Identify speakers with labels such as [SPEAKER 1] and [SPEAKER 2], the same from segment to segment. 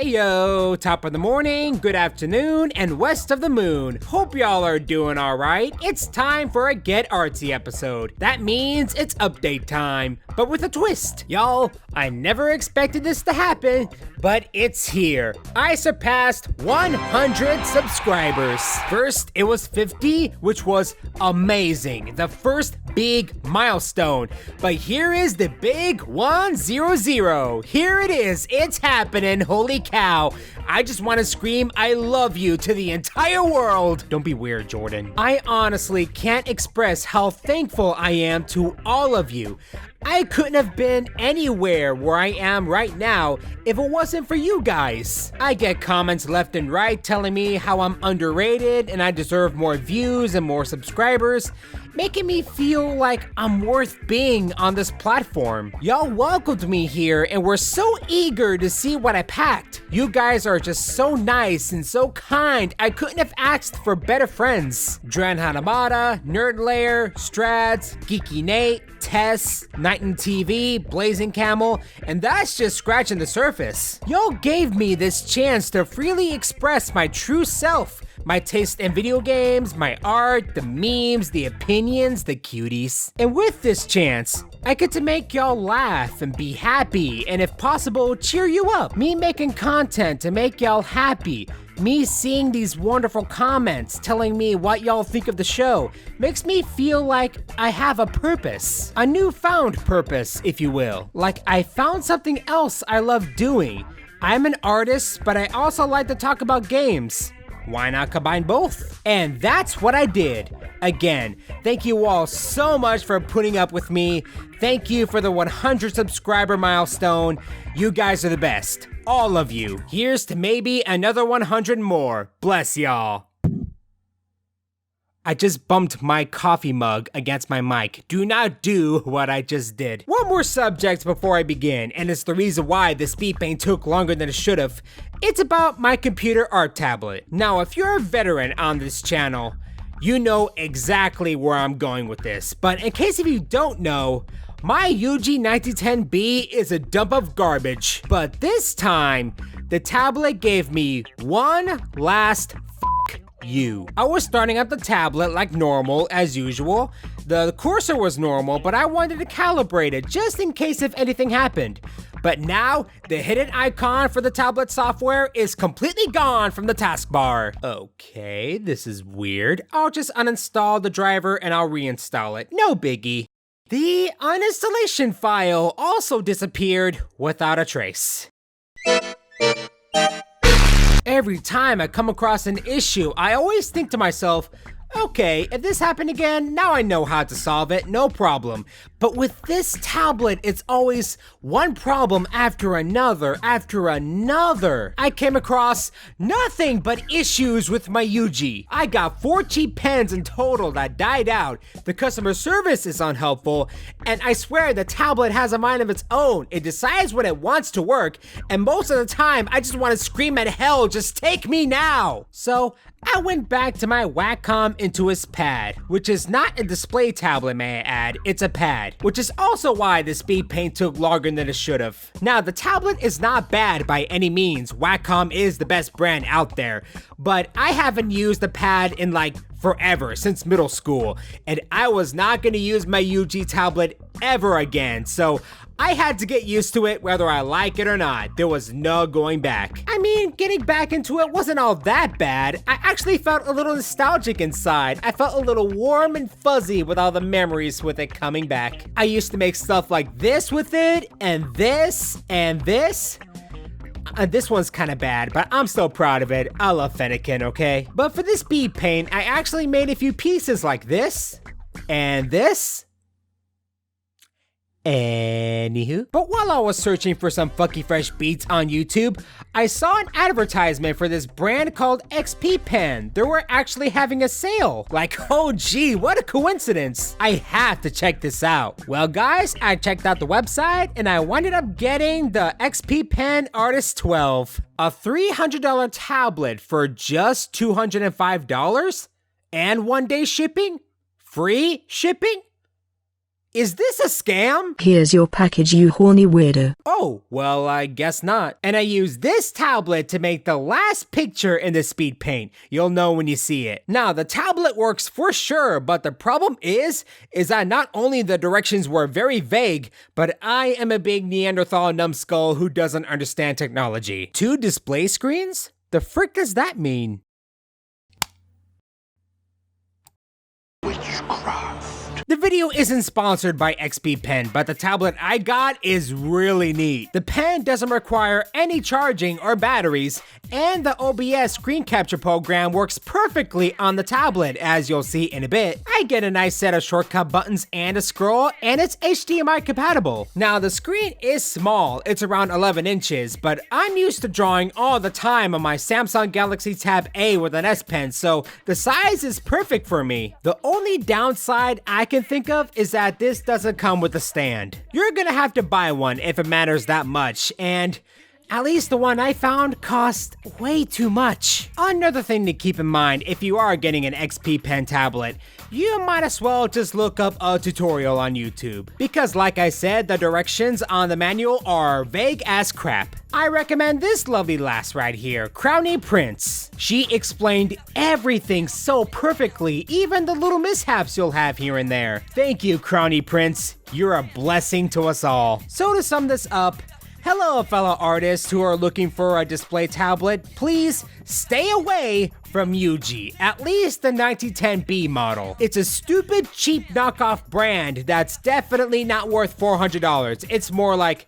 [SPEAKER 1] Heyo, top of the morning, good afternoon, and west of the moon. Hope y'all are doing alright. It's time for a Get Artsy episode. That means it's update time, but with a twist. Y'all, I never expected this to happen, but it's here. I surpassed 100 subscribers. First, it was 50, which was amazing. The first big milestone. But here is the big 100. Here it is. It's happening. Holy cow. I just want to scream I love you to the entire world. Don't be weird, Jordan. I honestly can't express how thankful I am to all of you. I couldn't have been anywhere where I am right now if it wasn't for you guys. I get comments left and right telling me how I'm underrated and I deserve more views and more subscribers, making me feel like I'm worth being on this platform. Y'all welcomed me here and were so eager to see what I packed. You guys are just so nice and so kind. I couldn't have asked for better friends. Dran Hanamata, Nerd Lair, Strads, Geeky Nate, Tess, Night and TV, Blazing Camel, and that's just scratching the surface. Y'all gave me this chance to freely express my true self. My taste in video games, my art, the memes, the opinions, the cuties. And with this chance, I get to make y'all laugh and be happy, and if possible, cheer you up. Me making content to make y'all happy. Me seeing these wonderful comments telling me what y'all think of the show makes me feel like I have a purpose. A newfound purpose, if you will. Like I found something else I love doing. I'm an artist, but I also like to talk about games. Why not combine both? And that's what I did. Again, thank you all so much for putting up with me. Thank you for the 100 subscriber milestone. You guys are the best. All of you. Here's to maybe another 100 more. Bless y'all. I just bumped my coffee mug against my mic. Do not do what I just did. One more subject before I begin, and it's the reason why the speed paint took longer than it should have. It's about my computer art tablet. Now, if you're a veteran on this channel, you know exactly where I'm going with this. But in case if you don't know, my UG 1910B is a dump of garbage. But this time, the tablet gave me one last you. I was starting up the tablet like normal as usual. The cursor was normal, but I wanted to calibrate it just in case if anything happened. But now, the hidden icon for the tablet software is completely gone from the taskbar. Okay, this is weird. I'll just uninstall the driver and I'll reinstall it. No biggie. The uninstallation file also disappeared without a trace. Every time I come across an issue, I always think to myself, okay, if this happened again, now I know how to solve it, no problem. But with this tablet, it's always one problem after another, I came across nothing but issues with my UG. I got 4 cheap pens in total that died out, the customer service is unhelpful, and I swear the tablet has a mind of its own. It decides when it wants to work, and most of the time, I just want to scream at hell, just take me now. So, I went back to my Wacom Intuos pad, which is not a display tablet, may I add, it's a pad, which is also why the speed paint took longer than it should have. Now, the tablet is not bad by any means. Wacom is the best brand out there, but I haven't used the pad in like forever, since middle school, and I was not going to use my UG tablet ever again, so I had to get used to it whether I like it or not. There was no going back. I mean, getting back into it wasn't all that bad. I actually felt a little nostalgic inside. I felt a little warm and fuzzy with all the memories with it coming back. I used to make stuff like this with it, and this, and this. This one's kind of bad, but I'm still proud of it. I love Fennekin, okay? But for this speed paint, I actually made a few pieces like this, and this. Anywho. But while I was searching for some funky fresh beats on YouTube, I saw an advertisement for this brand called XP Pen. They were actually having a sale. Like, oh gee, what a coincidence. I have to check this out. Well guys, I checked out the website and I wound up getting the XP Pen Artist 12. A $300 tablet for just $205? And 1-day shipping? Free shipping? Is this a scam?
[SPEAKER 2] Here's your package, you horny weirdo.
[SPEAKER 1] Oh, well, I guess not. And I use this tablet to make the last picture in the speed paint. You'll know when you see it. Now, the tablet works for sure, but the problem is that not only the directions were very vague, but I am a big Neanderthal numbskull who doesn't understand technology. 2 display screens? The frick does that mean?
[SPEAKER 3] Witchcraft.
[SPEAKER 1] The video isn't sponsored by XP Pen, but the tablet I got is really neat. The pen doesn't require any charging or batteries, and the OBS screen capture program works perfectly on the tablet, as you'll see in a bit. I get a nice set of shortcut buttons and a scroll, and it's HDMI compatible. Now, the screen is small, it's around 11 inches, but I'm used to drawing all the time on my Samsung Galaxy Tab A with an S Pen, so the size is perfect for me. The only downside I can think of is that this doesn't come with a stand. You're gonna have to buy one if it matters that much, and at least the one I found cost way too much. Another thing to keep in mind if you are getting an XP Pen tablet, you might as well just look up a tutorial on YouTube. Because like I said, the directions on the manual are vague as crap. I recommend this lovely lass right here, Crowny Prince. She explained everything so perfectly, even the little mishaps you'll have here and there. Thank you, Crowny Prince. You're a blessing to us all. So to sum this up, hello, fellow artists who are looking for a display tablet. Please stay away from Yuji, at least the 1910B model. It's a stupid, cheap knockoff brand that's definitely not worth $400. It's more like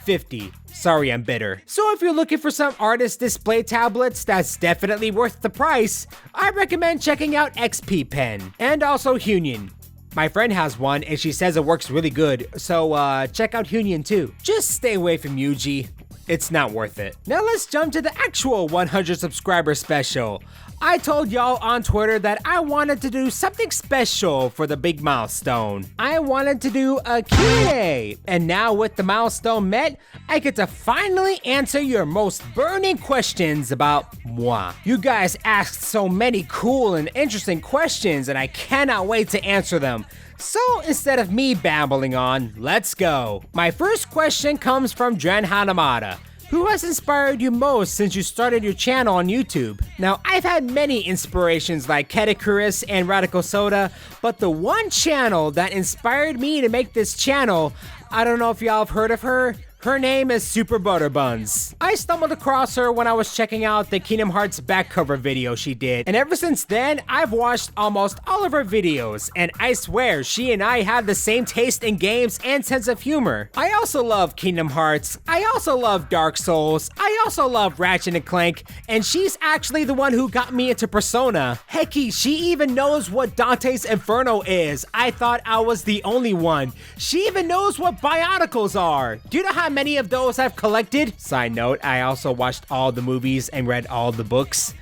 [SPEAKER 1] $50. Sorry, I'm bitter. So if you're looking for some artist display tablets that's definitely worth the price, I recommend checking out XP Pen and also Hunin. My friend has one and she says it works really good, so check out Hunin too. Just stay away from Yuji. It's not worth it. Now let's jump to the actual 100 subscriber special. I told y'all on Twitter that I wanted to do something special for the big milestone. I wanted to do a Q&A, and now with the milestone met, I get to finally answer your most burning questions about moi. You guys asked so many cool and interesting questions, and I cannot wait to answer them. So instead of me babbling on, let's go. My first question comes from Dren Hanamada. Who has inspired you most since you started your channel on YouTube? Now, I've had many inspirations like Ketakuris and Radical Soda, but the one channel that inspired me to make this channel, I don't know if y'all have heard of her. Her name is Super Butter Buns. I stumbled across her when I was checking out the Kingdom Hearts back cover video she did, and ever since then, I've watched almost all of her videos, and I swear she and I have the same taste in games and sense of humor. I also love Kingdom Hearts, I also love Dark Souls, I also love Ratchet & Clank, and she's actually the one who got me into Persona. Hecky, she even knows what Dante's Inferno is. I thought I was the only one. She even knows what Bionicles are. Do you know how many of those I've collected? Side note, I also watched all the movies and read all the books.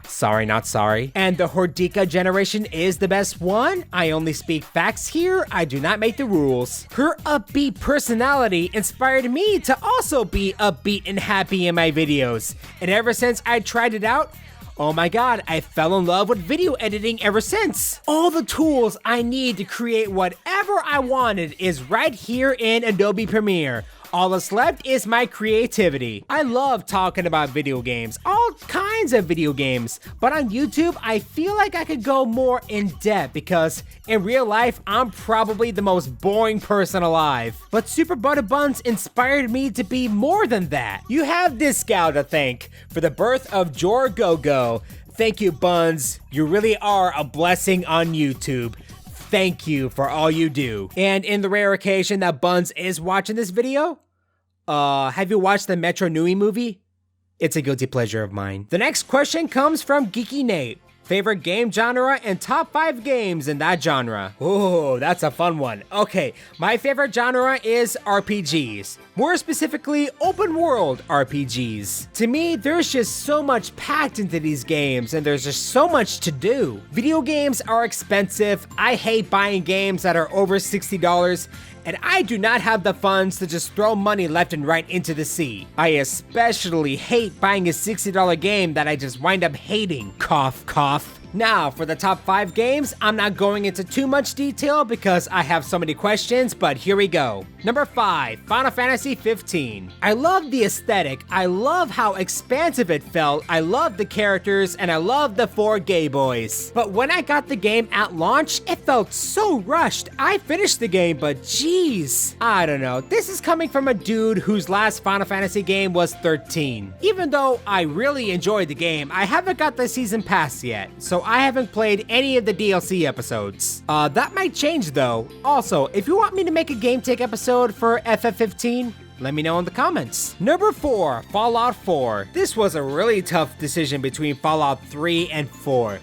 [SPEAKER 1] Sorry, not sorry. And the Hordika generation is the best one. I only speak facts here, I do not make the rules. Her upbeat personality inspired me to also be upbeat and happy in my videos. And ever since I tried it out, oh my god, I fell in love with video editing ever since. All the tools I need to create whatever I wanted is right here in Adobe Premiere. All that's left is my creativity. I love talking about video games, all kinds of video games, but on YouTube, I feel like I could go more in depth because in real life, I'm probably the most boring person alive. But Super Butter Buns inspired me to be more than that. You have this gal to thank for the birth of JorGoGo. Thank you, Buns. You really are a blessing on YouTube. Thank you for all you do. And in the rare occasion that Buns is watching this video, have you watched the Metro Nui movie? It's a guilty pleasure of mine. The next question comes from Geeky Nate. Favorite game genre and top 5 games in that genre. Oh, that's a fun one. Okay, my favorite genre is RPGs. More specifically, open world RPGs. To me, there's just so much packed into these games and there's just so much to do. Video games are expensive. I hate buying games that are over $60. And I do not have the funds to just throw money left and right into the sea. I especially hate buying a $60 game that I just wind up hating. Cough, cough. Now, for the top 5 games, I'm not going into too much detail because I have so many questions, but here we go. Number 5, Final Fantasy 15. I love the aesthetic, I love how expansive it felt, I love the characters, and I love the 4 gay boys. But when I got the game at launch, it felt so rushed. I finished the game, but geez, I don't know. This is coming from a dude whose last Final Fantasy game was 13. Even though I really enjoyed the game, I haven't got the season pass yet, so I haven't played any of the DLC episodes. That might change though. Also, if you want me to make a game take episode for FF15, let me know in the comments. Number 4, Fallout 4. This was a really tough decision between Fallout 3 and 4.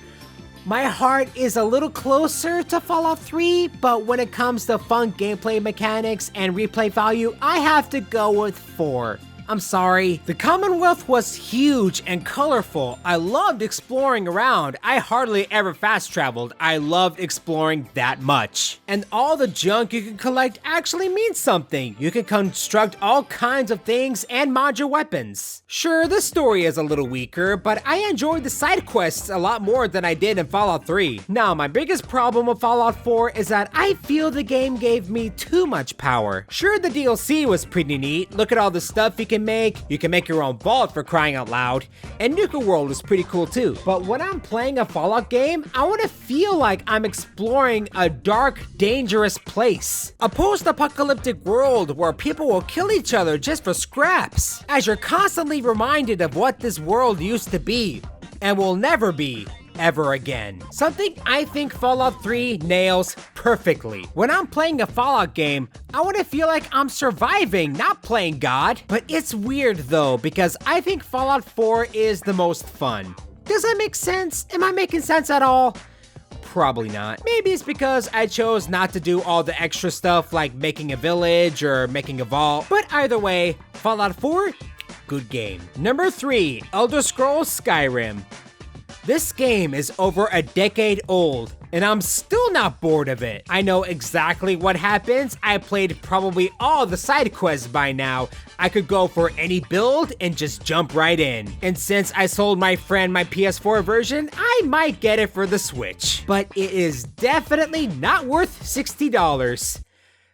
[SPEAKER 1] My heart is a little closer to Fallout 3, but when it comes to fun gameplay mechanics and replay value, I have to go with 4. I'm sorry. The Commonwealth was huge and colorful. I loved exploring around. I hardly ever fast traveled. I loved exploring that much. And all the junk you can collect actually means something. You can construct all kinds of things and mod your weapons. Sure, the story is a little weaker, but I enjoyed the side quests a lot more than I did in Fallout 3. Now, my biggest problem with Fallout 4 is that I feel the game gave me too much power. Sure, the DLC was pretty neat. Look at all the stuff you can make. You can make your own vault for crying out loud. And Nuka World is pretty cool too. But when I'm playing a Fallout game, I want to feel like I'm exploring a dark, dangerous place. A post-apocalyptic world where people will kill each other just for scraps. As you're constantly reminded of what this world used to be and will never be ever again. Something I think Fallout 3 nails perfectly. When I'm playing a Fallout game, I want to feel like I'm surviving, not playing God. But it's weird though, because I think Fallout 4 is the most fun. Does that make sense? Am I making sense at all? Probably not. Maybe it's because I chose not to do all the extra stuff like making a village or making a vault. But either way, Fallout 4, good game. Number 3, Elder Scrolls Skyrim. This game is over a decade old, and I'm still not bored of it. I know exactly what happens. I played probably all the side quests by now. I could go for any build and just jump right in. And since I sold my friend my PS4 version, I might get it for the Switch. But it is definitely not worth $60.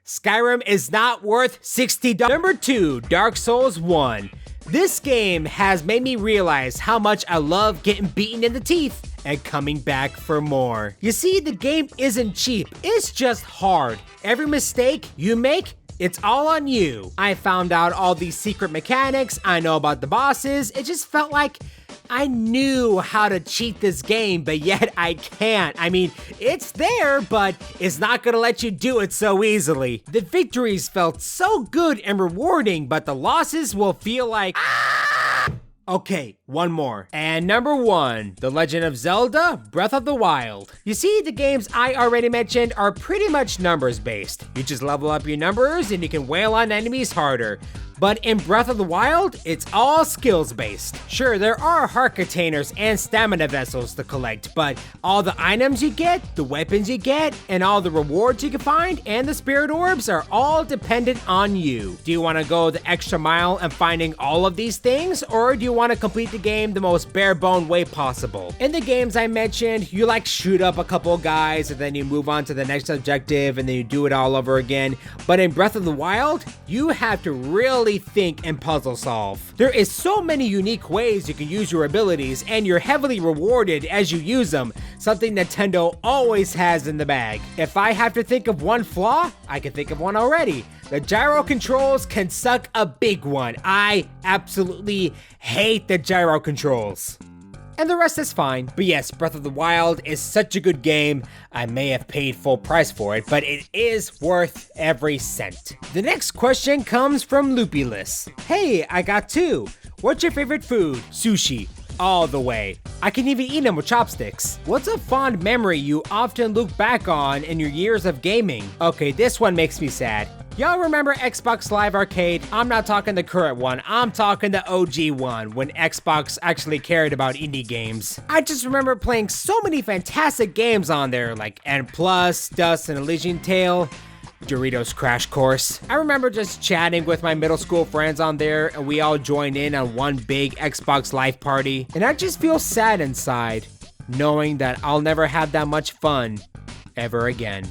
[SPEAKER 1] Skyrim is not worth $60. Number 2, Dark Souls 1. This game has made me realize how much I love getting beaten in the teeth and coming back for more. You see, the game isn't cheap, it's just hard. Every mistake you make, it's all on you. I found out all these secret mechanics, I know about the bosses, it just felt like I knew how to cheat this game, but yet I can't. I mean, it's there, but it's not gonna let you do it so easily. The victories felt so good and rewarding, but the losses will feel like, Okay, one more. And number 1, The Legend of Zelda Breath of the Wild. You see, the games I already mentioned are pretty much numbers based. You just level up your numbers and you can wail on enemies harder. But in Breath of the Wild, it's all skills based. Sure, there are heart containers and stamina vessels to collect, but all the items you get, the weapons you get, and all the rewards you can find, and the spirit orbs are all dependent on you. Do you want to go the extra mile in finding all of these things, or do you want to complete the game the most bare bone way possible? In the games I mentioned, you like shoot up a couple guys and then you move on to the next objective and then you do it all over again. But in Breath of the Wild, you have to really think and puzzle solve. There is so many unique ways you can use your abilities and you're heavily rewarded as you use them, something Nintendo always has in the bag. If I have to think of one flaw, I can think of one already. The gyro controls can suck a big one. I absolutely hate the gyro controls. And the rest is fine. But yes, Breath of the Wild is such a good game. I may have paid full price for it, but it is worth every cent. The next question comes from Loopyless. Hey, I got 2. What's your favorite food? Sushi. All the way. I can even eat them with chopsticks. What's a fond memory you often look back on in your years of gaming? Okay, this one makes me sad. Y'all remember Xbox Live Arcade? I'm not talking the current one, I'm talking the OG one, when Xbox actually cared about indie games. I just remember playing so many fantastic games on there, like N+, Dust and Elysian Tale, Doritos Crash Course. I remember just chatting with my middle school friends on there, and we all joined in on one big Xbox Live party, and I just feel sad inside. knowing that I'll never have that much fun ever again.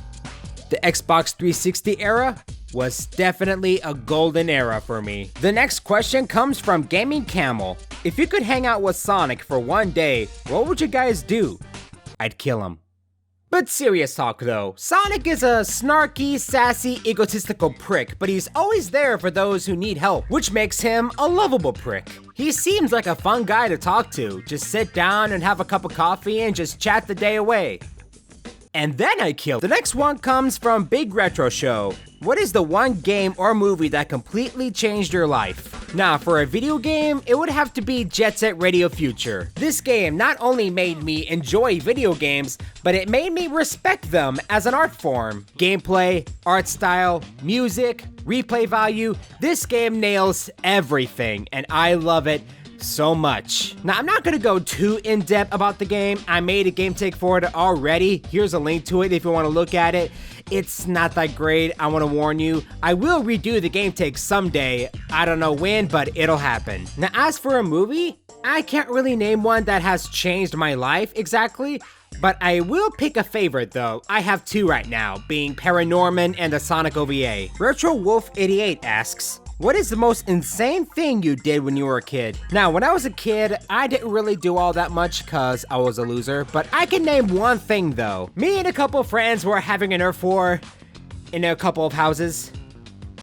[SPEAKER 1] The Xbox 360 era was definitely a golden era for me. The next question comes from Gaming Camel. If you could hang out with Sonic for one day, what would you guys do? I'd kill him. But serious talk though, Sonic is a snarky, sassy, egotistical prick, but he's always there for those who need help, which makes him a lovable prick. He seems like a fun guy to talk to. Just sit down and have a cup of coffee and just chat the day away. And then I kill. The next one comes from Big Retro Show. What is the one game or movie that completely changed your life? Now, for a video game, it would have to be Jet Set Radio Future. This game not only made me enjoy video games, but it made me respect them as an art form. Gameplay, art style, music, replay value, this game nails everything, and I love it so much. Now, I'm not gonna go too in-depth about the game. I made a game take for it already. Here's a link to it if you want to look at it. It's not that great, I want to warn you. I will redo the game take someday. I don't know when, but it'll happen. Now, as for a movie, I can't really name one that has changed my life exactly, but I will pick a favorite though. I have two right now, being Paranorman and the Sonic OVA. Retro Wolf 88 asks, what is the most insane thing you did when you were a kid? Now, when I was a kid, I didn't really do all that much cause I was a loser, but I can name one thing though. Me and a couple of friends were having a Nerf war in a couple of houses,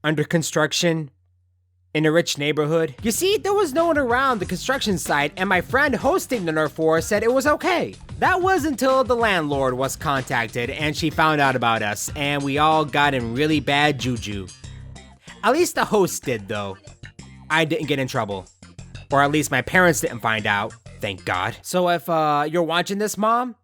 [SPEAKER 1] under construction, in a rich neighborhood. You see, there was no one around the construction site, and my friend hosting the Nerf war said it was okay. That was until the landlord was contacted and she found out about us, and we all got in really bad juju. At least the host did though. I didn't get in trouble. Or at least my parents didn't find out, thank God. So if you're watching this, Mom,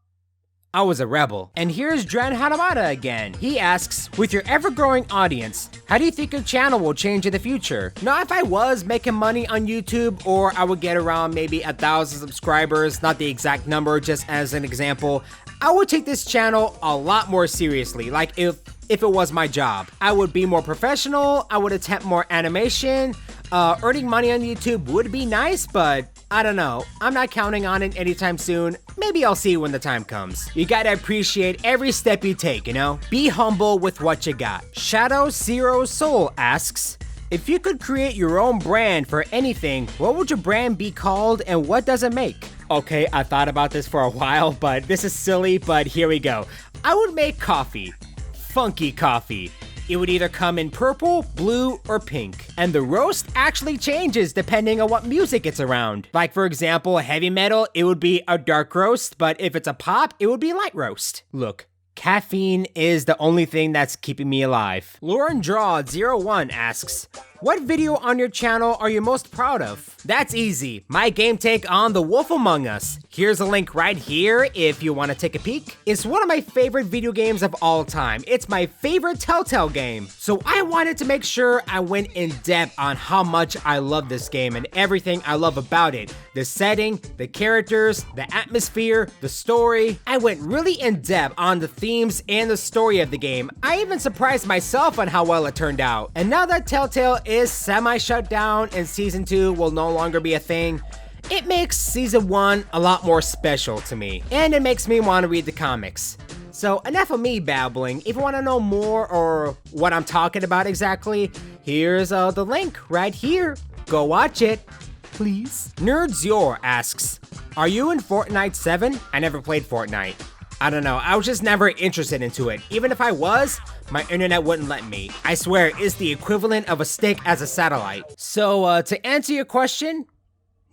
[SPEAKER 1] I was a rebel. And here's Dren Hanamada again. He asks, with your ever-growing audience, how do you think your channel will change in the future? Now, if I was making money on YouTube, or I would get around maybe 1,000 subscribers, not the exact number, just as an example, I would take this channel a lot more seriously. Like if it was my job. I would be more professional, I would attempt more animation. Earning money on YouTube would be nice, but I don't know. I'm not counting on it anytime soon. Maybe I'll see when the time comes. You gotta appreciate every step you take, you know? Be humble with what you got. Shadow Zero Soul asks, if you could create your own brand for anything, what would your brand be called and what does it make? Okay, I thought about this for a while, but this is silly, but here we go. I would make coffee. Funky coffee. It would either come in purple, blue, or pink. And the roast actually changes depending on what music it's around. Like for example, heavy metal, it would be a dark roast, but if it's a pop, it would be light roast. Look, caffeine is the only thing that's keeping me alive. Lauren Draw 01 asks, what video on your channel are you most proud of? That's easy, my game take on The Wolf Among Us. Here's a link right here if you want to take a peek. It's one of my favorite video games of all time. It's my favorite Telltale game. So I wanted to make sure I went in depth on how much I love this game and everything I love about it. The setting, the characters, the atmosphere, the story. I went really in depth on the themes and the story of the game. I even surprised myself on how well it turned out. And now that Telltale is semi-shut down and Season 2 will no longer be a thing, it makes Season 1 a lot more special to me, and it makes me want to read the comics. So enough of me babbling. If you want to know more or what I'm talking about exactly, here's the link right here. Go watch it, please. Nerdzior asks, are you in Fortnite 7? I never played Fortnite. I don't know, I was just never interested into it. Even if I was, my internet wouldn't let me. I swear, it's the equivalent of a stick as a satellite. So, to answer your question,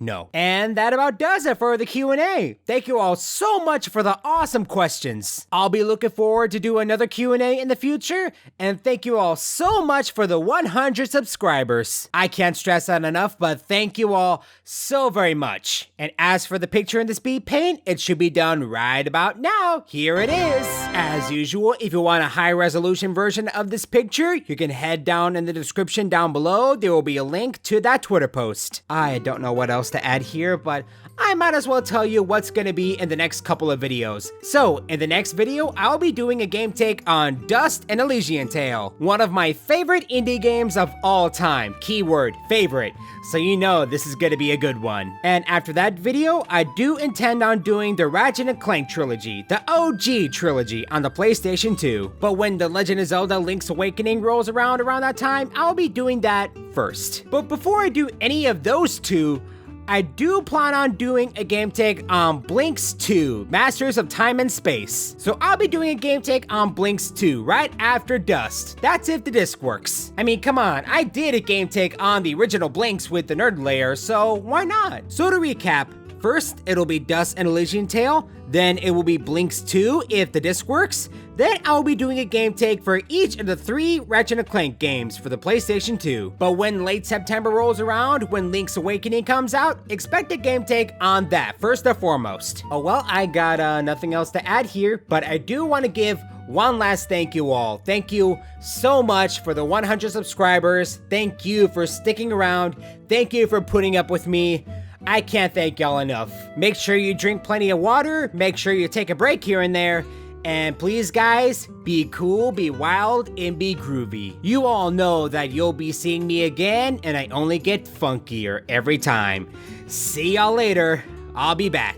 [SPEAKER 1] no. And that about does it for the Q&A. Thank you all so much for the awesome questions. I'll be looking forward to do another Q&A in the future, and thank you all so much for the 100 subscribers. I can't stress that enough, but thank you all so very much. And as for the picture in the speed paint, it should be done right about now. Here it is. As usual, if you want a high resolution version of this picture, you can head down in the description down below. There will be a link to that Twitter post. I don't know what else else to add here, but I might as well tell you what's gonna be in the next couple of videos. So, in the next video, I'll be doing a game take on Dust and Elysian Tale, one of my favorite indie games of all time. Keyword, favorite. So you know this is gonna be a good one. And after that video, I do intend on doing the Ratchet & Clank trilogy, the OG trilogy on the PlayStation 2. But when The Legend of Zelda Link's Awakening rolls around that time, I'll be doing that first. But before I do any of those two, I do plan on doing a game take on Blinks 2, Masters of Time and Space. So I'll be doing a game take on Blinks 2 right after Dust. That's if the disc works. I mean, come on, I did a game take on the original Blinks with the Nerd Layer, so why not? So to recap, first it'll be Dust and Elysian Tale, then it will be Blinks 2 if the disc works, then I'll be doing a game take for each of the 3 Ratchet & Clank games for the PlayStation 2. But when late September rolls around, when Link's Awakening comes out, expect a game take on that first and foremost. Oh well, I got nothing else to add here, but I do want to give one last thank you all. Thank you so much for the 100 subscribers. Thank you for sticking around. Thank you for putting up with me. I can't thank y'all enough. Make sure you drink plenty of water, make sure you take a break here and there, and please guys, be cool, be wild, and be groovy. You all know that you'll be seeing me again, and I only get funkier every time. See y'all later. I'll be back.